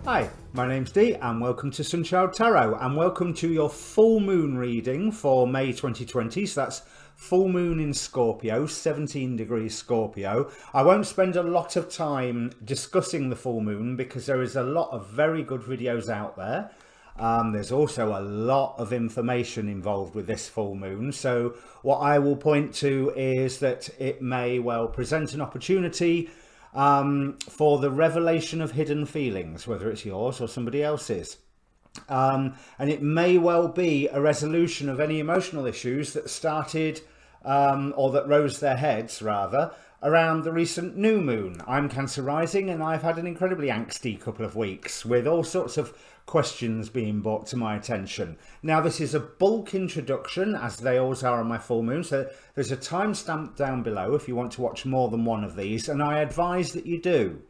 Hi, my name's Dee and welcome to Untitled Tarot and welcome to your full moon reading for May 2020. So that's full moon in Scorpio, 17 degrees Scorpio. I won't spend a lot of time discussing the full moon because there is a lot of very good videos out there. There's also a lot of information involved with this full moon. So what I will point to is that it may well present an opportunity for the revelation of hidden feelings, whether it's yours or somebody else's. And it may well be a resolution of any emotional issues that started or that rose their heads rather around the recent new moon. I'm Cancer rising and I've had an incredibly angsty couple of weeks with all sorts of questions being brought to my attention. Now this is a bulk introduction, as they always are on my full moon, so there's a timestamp down below if you want to watch more than one of these, and I advise that you do.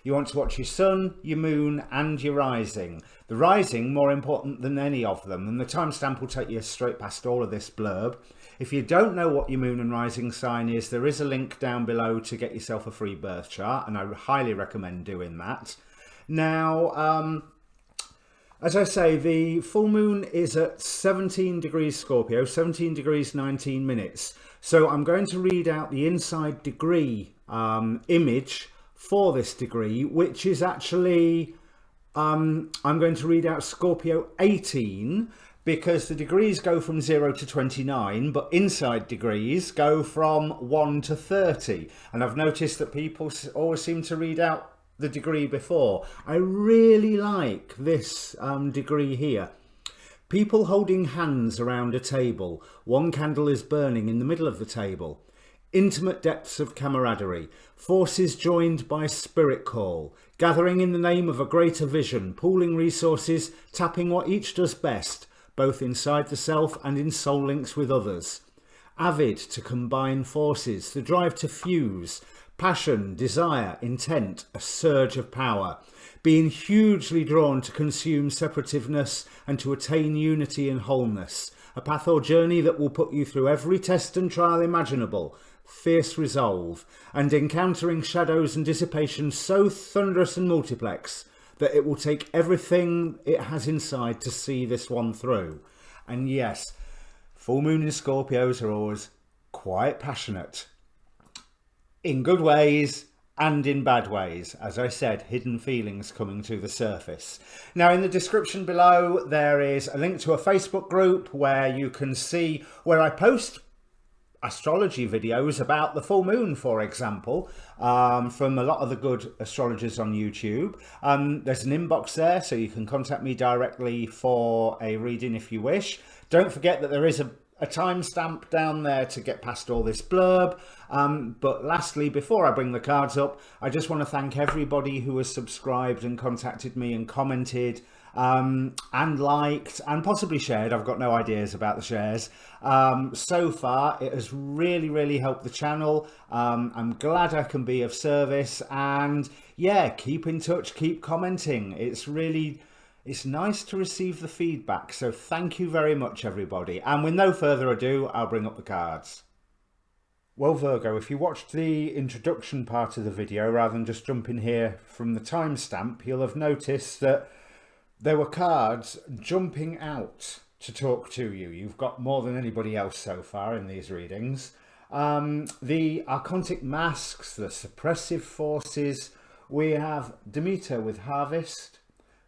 You want to watch your sun, your moon and your rising. The rising more important than any of them, and the timestamp will take you straight past all of this blurb. If you don't know what your moon and rising sign is, there is a link down below to get yourself a free birth chart, and I highly recommend doing that. Now, as I say, the full moon is at 17 degrees Scorpio, 17 degrees 19 minutes. So I'm going to read out the inside degree image for this degree, which is actually, I'm going to read out Scorpio 18, because the degrees go from 0 to 29, but inside degrees go from 1 to 30. And I've noticed that people always seem to read out the degree before. I really like this degree here. People holding hands around a table. One candle is burning in the middle of the table. Intimate depths of camaraderie. Forces joined by spirit call. Gathering in the name of a greater vision. Pooling resources. Tapping what each does best, both inside the self and in soul links with others. Avid to combine forces. The drive to fuse. Passion, desire, intent, a surge of power. Being hugely drawn to consume separativeness and to attain unity and wholeness. A path or journey that will put you through every test and trial imaginable. Fierce resolve. And encountering shadows and dissipation so thunderous and multiplex that it will take everything it has inside to see this one through. And yes, full moon in Scorpios are always quite passionate. In good ways and in bad ways. As I said, hidden feelings coming to the surface. Now in the description below there is a link to a Facebook group where you can see where I post astrology videos about the full moon, for example, from a lot of the good astrologers on YouTube. There's an inbox there so you can contact me directly for a reading if you wish. Don't forget that there is a timestamp down there to get past all this blurb. But lastly, before I bring the cards up, I just want to thank everybody who has subscribed and contacted me and commented and liked and possibly shared. I've got no ideas about the shares. So far, it has really helped the channel. I'm glad I can be of service, and yeah, keep in touch, keep commenting. It's nice to receive the feedback, so thank you very much, everybody. And with no further ado, I'll bring up the cards. Well, Virgo, if you watched the introduction part of the video rather than just jumping here from the timestamp, you'll have noticed that there were cards jumping out to talk to you. You've got more than anybody else so far in these readings. The Archontic masks, the suppressive forces. We have Demeter with harvest,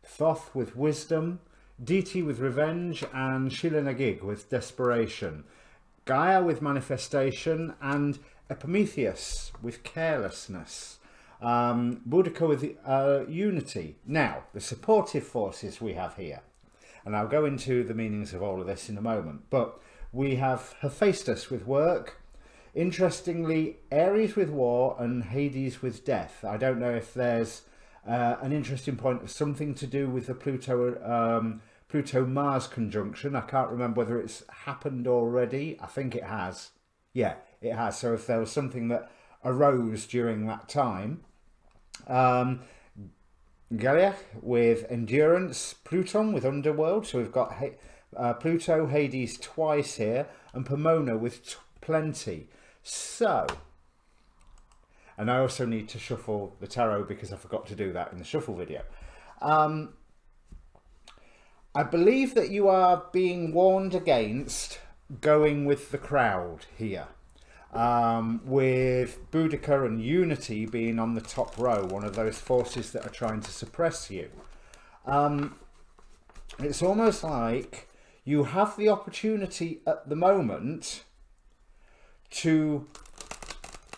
Thoth with wisdom, Deity with revenge, and Shila-Nagig with desperation. Gaia with manifestation, and Epimetheus with carelessness. Boudica with unity. Now, the supportive forces we have here, and I'll go into the meanings of all of this in a moment, but we have Hephaestus with work, interestingly Aries with war, and Hades with death. I don't know if there's an interesting point of something to do with the Pluto-Mars conjunction. I can't remember whether it's happened already. I think it has. Yeah, it has. So if there was something that arose during that time. Galia with endurance, Pluton with underworld. So we've got Pluto, Hades twice here, and Pomona with plenty. So, and I also need to shuffle the tarot because I forgot to do that in the shuffle video. I believe that you are being warned against going with the crowd here. With Boudica and Unity being on the top row, one of those forces that are trying to suppress you. It's almost like you have the opportunity at the moment to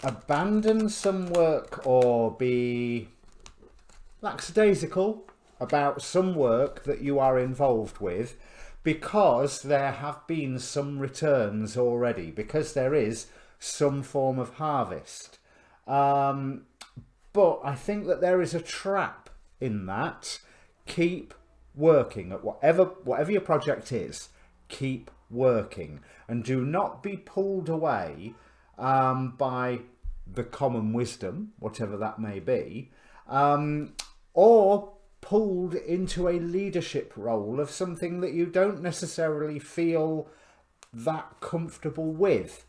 abandon some work or be lackadaisical about some work that you are involved with, because there have been some returns already, because there is some form of harvest. But I think that there is a trap in that. Keep working at whatever your project is. Keep working, and do not be pulled away by the common wisdom, whatever that may be, or pulled into a leadership role of something that you don't necessarily feel that comfortable with.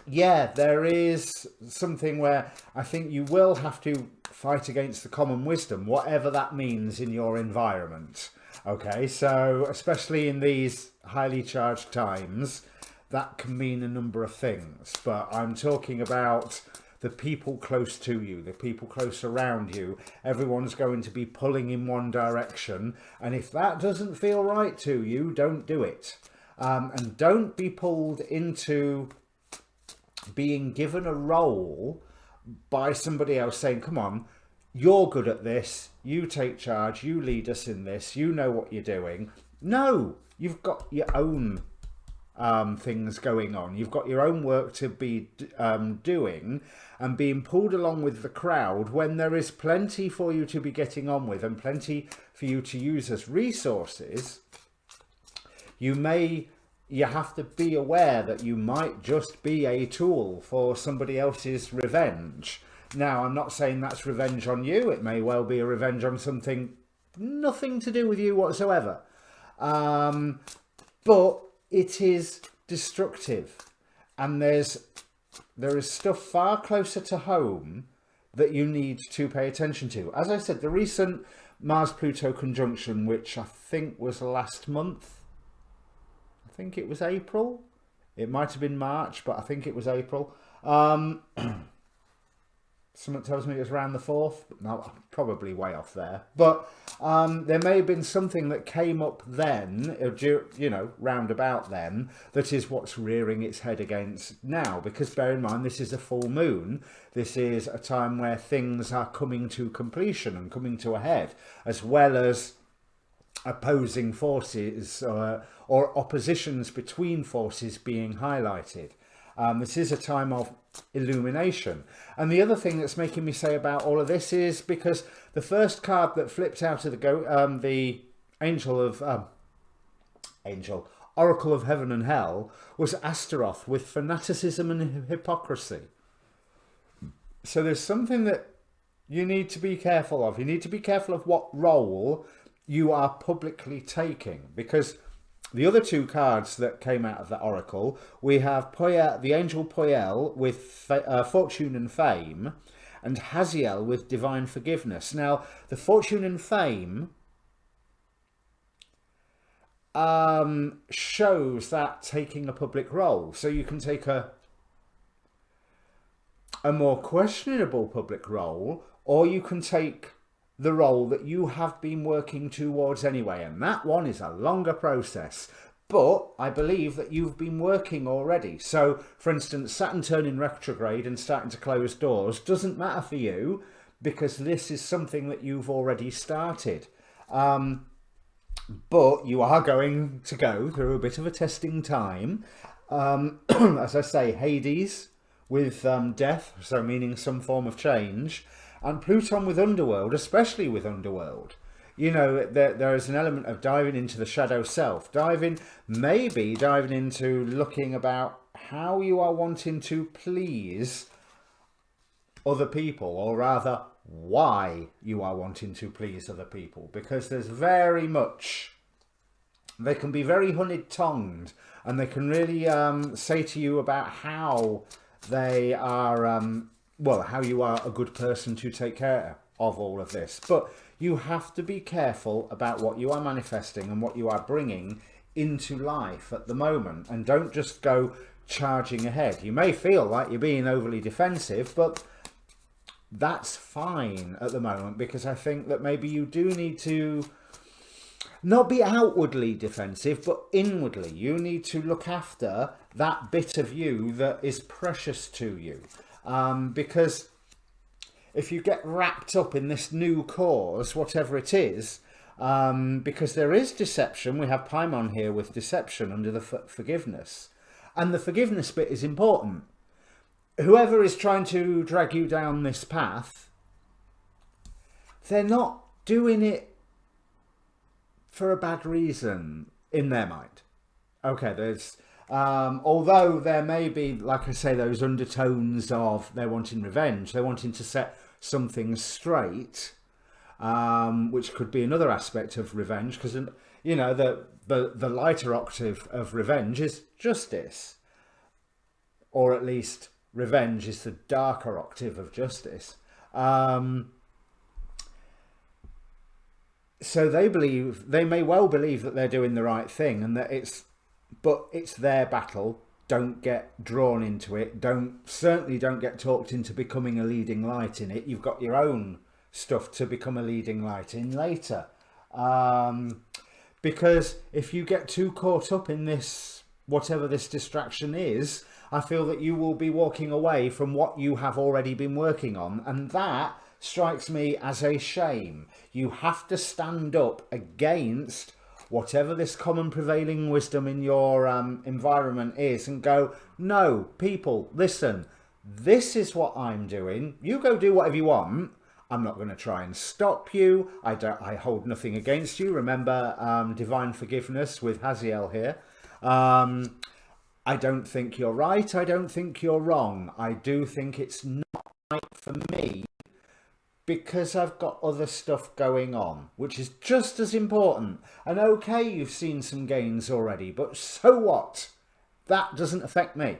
Yeah, there is something where I think you will have to fight against the common wisdom, whatever that means in your environment. Okay, so especially in these highly charged times, that can mean a number of things. But I'm talking about the people close to you, the people close around you. Everyone's going to be pulling in one direction. And if that doesn't feel right to you, don't do it. And don't be pulled into being given a role by somebody else saying, come on, you're good at this, you take charge, you lead us in this, you know what you're doing. No, you've got your own things going on. You've got your own work to be doing, and being pulled along with the crowd when there is plenty for you to be getting on with and plenty for you to use as resources. You have to be aware that you might just be a tool for somebody else's revenge. Now, I'm not saying that's revenge on you. It may well be a revenge on something nothing to do with you whatsoever. But it is destructive. And there is stuff far closer to home that you need to pay attention to. As I said, the recent Mars-Pluto conjunction, which I think was last month, I think it was April. It might have been March, but I think it was April. Someone tells me it was around the 4th. No, I'm probably way off there. But there may have been something that came up then, you know, round about then, that is what's rearing its head against now. Because bear in mind, this is a full moon. This is a time where things are coming to completion and coming to a head, as well as opposing forces or oppositions between forces being highlighted. This is a time of illumination. And the other thing that's making me say about all of this is because the first card that flipped out of the Oracle of Heaven and Hell was Astaroth, with fanaticism and hypocrisy. So there's something that you need to be careful of. You need to be careful of what role you are publicly taking, because the other two cards that came out of that oracle, we have the angel Poiel with fortune and fame, and Haziel with divine forgiveness. Now, the fortune and fame shows that taking a public role. So you can take a more questionable public role, or you can take the role that you have been working towards anyway, and that one is a longer process, but I believe that you've been working already. So for instance, Saturn turning retrograde and starting to close doors doesn't matter for you, because this is something that you've already started. But you are going to go through a bit of a testing time. As I say, Hades with death, so meaning some form of change, and Pluton with Underworld, especially with Underworld. You know, there is an element of diving into the shadow self. Maybe diving into looking about how you are wanting to please other people, or rather, why you are wanting to please other people. Because there's very much, they can be very honeyed-tongued, and they can really say to you about how they are... well, how you are a good person to take care of all of this. But you have to be careful about what you are manifesting and what you are bringing into life at the moment, and don't just go charging ahead. You may feel like you're being overly defensive, but that's fine at the moment, because I think that maybe you do need to not be outwardly defensive, but inwardly. You need to look after that bit of you that is precious to you. Because if you get wrapped up in this new cause, whatever it is, because there is deception, we have Paimon here with deception under the forgiveness. And the forgiveness bit is important. Whoever is trying to drag you down this path, they're not doing it for a bad reason in their mind. Okay, there's although there may be, like I say, those undertones of they're wanting revenge, they're wanting to set something straight, which could be another aspect of revenge, because you know the lighter octave of revenge is justice, or at least revenge is the darker octave of justice. So they may well believe that they're doing the right thing, and that it's their battle. Don't get drawn into it. Certainly don't get talked into becoming a leading light in it. You've got your own stuff to become a leading light in later. Because if you get too caught up in this, whatever this distraction is, I feel that you will be walking away from what you have already been working on. And that strikes me as a shame. You have to stand up against whatever this common prevailing wisdom in your environment is, and go, no, people, listen, this is what I'm doing. You go do whatever you want. I'm not going to try and stop you. I hold nothing against you. Remember divine forgiveness with Haziel here. I don't think you're right. I don't think you're wrong. I do think it's not right for me, because I've got other stuff going on, which is just as important. And okay, you've seen some gains already, but so what? That doesn't affect me.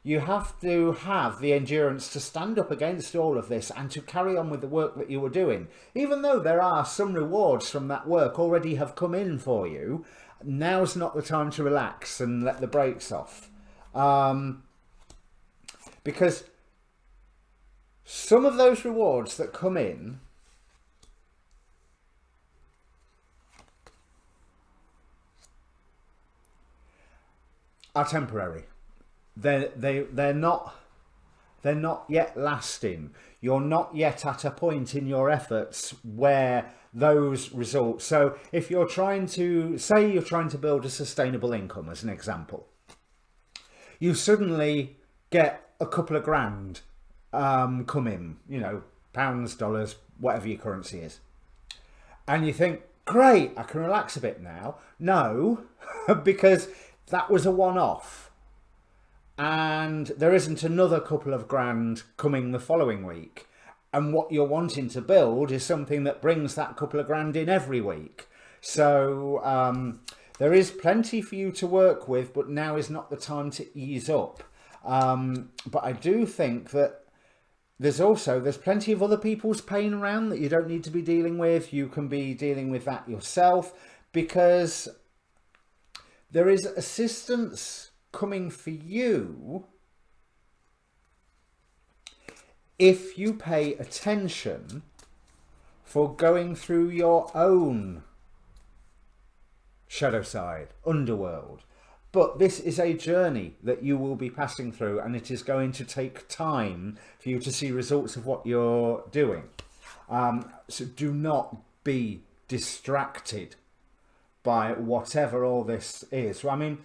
You have to have the endurance to stand up against all of this and to carry on with the work that you were doing. Even though there are some rewards from that work already have come in for you, now's not the time to relax and let the brakes off. Because some of those rewards that come in are temporary. They're not yet lasting. You're not yet at a point in your efforts where those results. So if you're trying to, say you're trying to build a sustainable income as an example, you suddenly get a couple of grand come in, you know, pounds, dollars, whatever your currency is. And you think, great, I can relax a bit now. No, because that was a one-off. And there isn't another couple of grand coming the following week. And what you're wanting to build is something that brings that couple of grand in every week. So there is plenty for you to work with, but now is not the time to ease up. But I do think that there's plenty of other people's pain around that you don't need to be dealing with. You can be dealing with that yourself, because there is assistance coming for you if you pay attention for going through your own shadow side, underworld. But this is a journey that you will be passing through, and it is going to take time for you to see results of what you're doing. So do not be distracted by whatever all this is. So, I mean,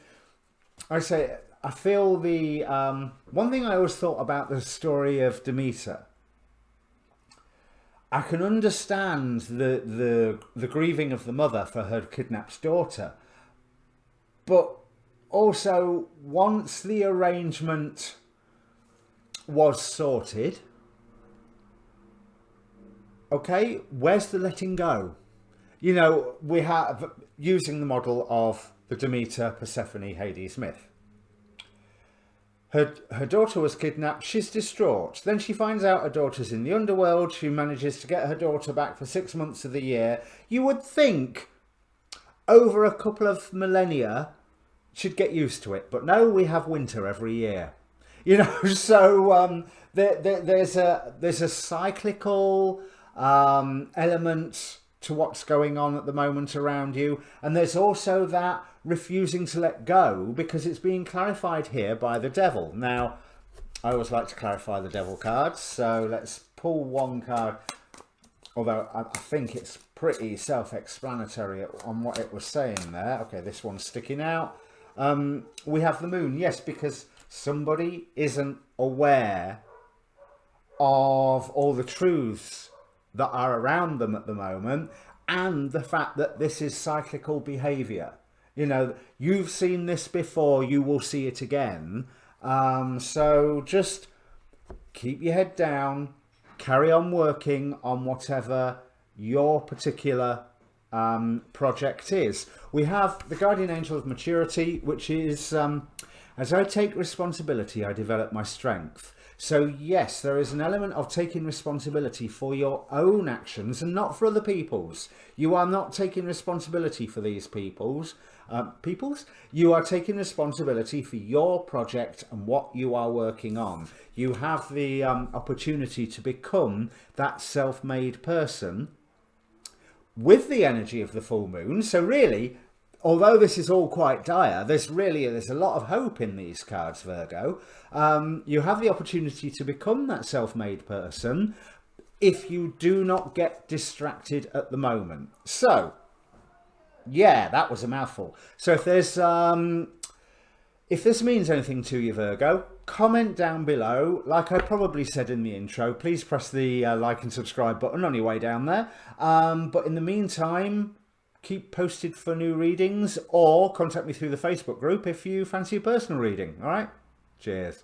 I feel the one thing I always thought about the story of Demeter. I can understand the grieving of the mother for her kidnapped daughter, but also once the arrangement was sorted, okay, where's the letting go? You know, we have, using the model of the Demeter, Persephone, Hades myth. Her daughter was kidnapped. She's distraught. Then she finds out her daughter's in the underworld. She manages to get her daughter back for 6 months of the year. You would think over a couple of millennia she'd get used to it, but no, we have winter every year. You know, so there's a cyclical element to what's going on at the moment around you, and there's also that refusing to let go, because it's being clarified here by the devil. Now, I always like to clarify the devil cards, so let's pull one card, although I think it's pretty self-explanatory on what it was saying there. Okay, this one's sticking out. We have the moon, yes, because somebody isn't aware of all the truths that are around them at the moment, and the fact that this is cyclical behavior. You know, you've seen this before, you will see it again. So just keep your head down, carry on working on whatever your particular project is. We have the guardian angel of maturity, which is as I take responsibility, I develop my strength. So yes, there is an element of taking responsibility for your own actions and not for other people's. You are not taking responsibility for these people's. You are taking responsibility for your project and what you are working on. You have the opportunity to become that self-made person with the energy of the full moon. So really, although this is all quite dire, there's a lot of hope in these cards, Virgo. You have the opportunity to become that self-made person if you do not get distracted at the moment. So, yeah, that was a mouthful. So if there's if this means anything to you, Virgo, comment down below. Like I probably said in the intro, please press the like and subscribe button on your way down there. But in the meantime, keep posted for new readings, or contact me through the Facebook group if you fancy a personal reading. All right? Cheers.